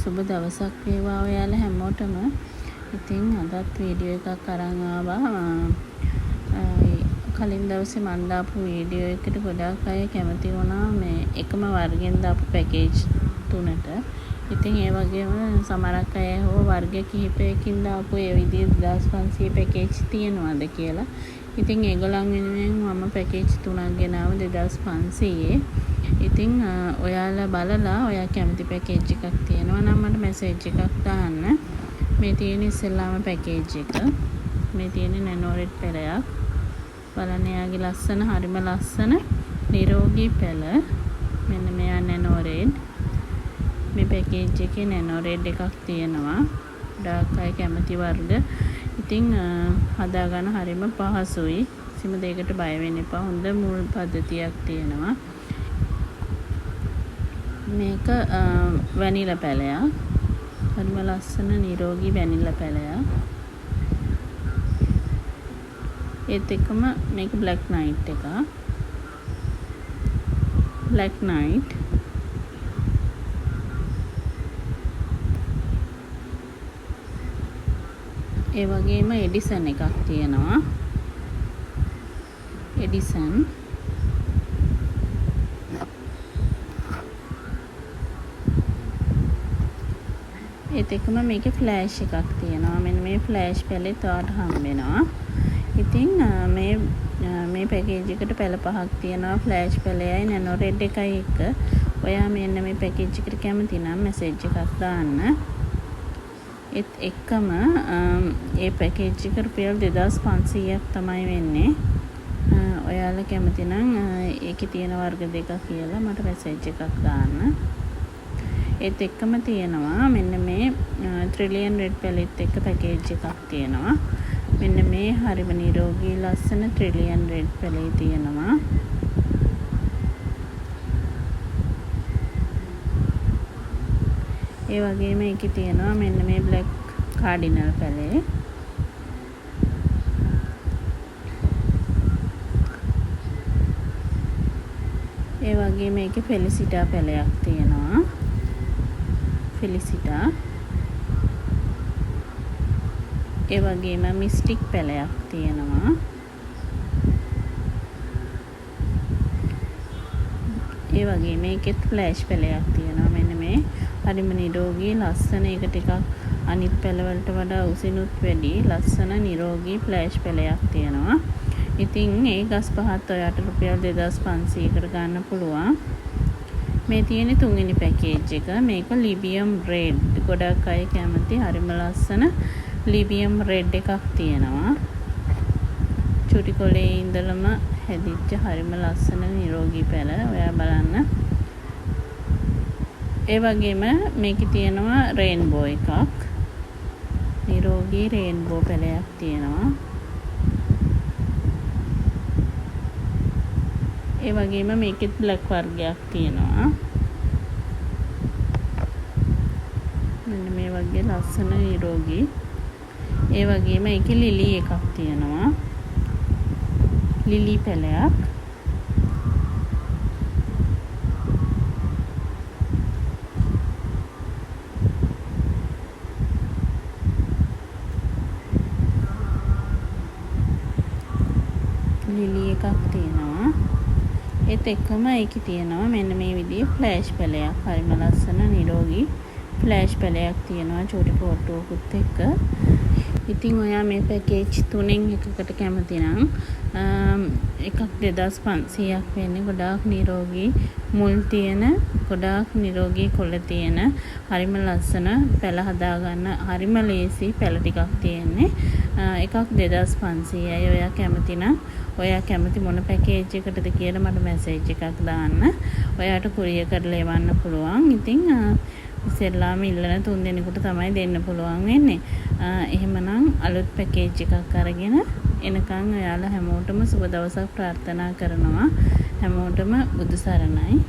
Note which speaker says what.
Speaker 1: සුබ දවසක් වේවා ඔයාලා හැමෝටම. ඉතින් අදත් වීඩියෝ එකක් අරන් ආවා. කලින් දවසේ මම දාපු වීඩියෝ එකට ගොඩාක් අය කැමති වුණා මේ එකම වර්ගෙන් දාපු පැකේජ් 3ට. ඉතින් ඒ වගේම සමහරක් අය හෝ වර්ග කිහිපයකින් දාපු ඒ විදිහේ 2500 පැකේජ් තියෙනවද කියලා. ඉතින් ඒගොල්ලන් වෙනුවෙන් මම පැකේජ් 3ක් ගෙනාව 2500. ඉතින් ඔයාලා බලලා ඔයා කැමති පැකේජ් එකක් තියෙනවා නම් මට මැසේජ් එකක් දාන්න. මේ තියෙන ඉස්සෙල්ලාම පැකේජ් එක. මේ තියෙන නැනෝ රෙඩ් පැලයක්. බලන්න යාගේ ලස්සන හරිම ලස්සන නිරෝගී පැල. මෙන්න මෙයා නැනෝ රෙඩ්. මේ පැකේජ් එකේ නැනෝ රෙඩ් එකක් තියෙනවා. ඩාර්ක් අය කැමති වර්ග. ඉතින් හදා ගන්න හරිම පහසුයි. කිසිම දෙයකට බය වෙන්න එපා. හොඳ මුල් පද්ධතියක් තියෙනවා. මේක වැනිලා පැලයක්. හරිම ලස්සන නිරෝගී වැනිලා පැලයක්. ඒත් එක්කම මේක බ්ලැක් නයිට් එකක්. Black knight. ඒ වගේම එඩිසන් එකක් තියෙනවා. එඩිසන් ඒත් එක්කම මේකේ ෆ්ලෑෂ් එකක් තියෙනවා. මෙන්න මේ ෆ්ලෑෂ් පැලේ තවට හම්බ වෙනවා. ඉතින් මේ පැකේජ් එකට පැල 5ක් තියෙනවා. ෆ්ලෑෂ් පැලයයි නැනෝ රෙඩ් එකයි එක්ක. ඔයා මෙන්න මේ පැකේජ් එකට කැමති නම් මැසේජ් එකක් දාන්න. ඒත් එක්කම ඒ පැකේජ් එක රුපියල් 2500ක් තමයි වෙන්නේ. ඔයාලා කැමති නම් ඒකේ තියෙන වර්ග දෙකක් කියලා මට මැසේජ් එකක් දාන්න. ඒත් එක්කම තියෙනවා මෙන්න මේ ට්‍රිලියන් රෙඩ් පැලෙත් එක්ක පැකේජ් එකක් තියෙනවා. මෙන්න මේ හරිම නිරෝගී ලස්සන ට්‍රිලියන් රෙඩ් පැලේ තියෙනවා. ඒ වගේම ඒකේ තියෙනවා මෙන්න මේ බ්ලැක් කාඩිනල් පැලේ. ඒ වගේම මේකේ ෆෙලිසිටා පැලයක් තියෙනවා. ෆෙලිසිටා. ඒ වගේම මිස්ටික් පැලයක් තියෙනවා. ඒ වගේම මේකෙත් ෆ්ලෑෂ් පැලයක් තියෙනවා. මෙන්න මේ හරිම නිරෝගී ලස්සන එක ටිකක් අනිත් පැලවලට වඩා උසිනුත් වැඩි ලස්සන නිරෝගී ෆ්ලෑෂ් පැලයක් තියෙනවා. ඉතින් ඒ ගස් පහත් ඔයාට රුපියල් 2500කට ගන්න පුළුවන්. මේ තියෙන තුන්වෙනි පැකේජ් එක. මේක ලිබියම් රෙඩ්. ගොඩක් අය කැමති හරිම ලස්සන ලිබියම් රෙඩ් එකක් තියෙනවා. චුටි කොලේ ඉඳලම හැදිච්ච හරිම ලස්සන නිරෝගී පැල. ඔයා බලන්න. ඒ වගේම මේකේ තියෙනවා රේන්බෝ එකක්. නිරෝගී රේන්බෝ පැලයක් තියෙනවා. ඒ වගේම මේකෙත් බ්ලැක් වර්ගයක් තියෙනවා. මෙන්න මේ වගේ ලස්සන නිරෝගී. ඒ වගේම ඒකේ ලිලි එකක් තියෙනවා. ලිලි පැලයක්. ලිලි එකක් තියෙනවා. ඒත් එක්කම ඒකේ තියෙනවා මෙන්න මේ විදිහේ ෆ්ලෑෂ් පැලයක්. හරිම ලස්සන නිරෝගී ෆ්ලෑෂ් පැලයක් තියෙනවා චූටි ෆෝටෝකුත් එක්ක. ඉතින් ඔයා මේ පැකේජ් 3න් එකකට කැමති නම් එකක් 2500ක් වෙන්නේ. ගොඩාක් නිරෝගී මුල් තියෙන ගොඩාක් නිරෝගී කොළ තියෙන හරිම ලස්සන පැල හදා ගන්න හරිම ලේසි පැල ටිකක් තියෙන්නේ. එකක් 2500යි. ඔයා කැමති නම් ඔයා කැමති මොන පැකේජ් එකටද කියලා මට මැසේජ් එකක් දාන්න. ඔයාට කුරියර් කරලා එවන්න පුළුවන්. ඉතින් ඉස්සෙල්ලාම ඉල්ලන 3 දෙනෙකුට තමයි දෙන්න පුළුවන් වෙන්නේ. එහෙමනම් අලුත් පැකේජ් එකක් අරගෙන එනකන් ඔයාලා හැමෝටම සුබ දවසක් ප්‍රාර්ථනා කරනවා. හැමෝටම බුදු සරණයි.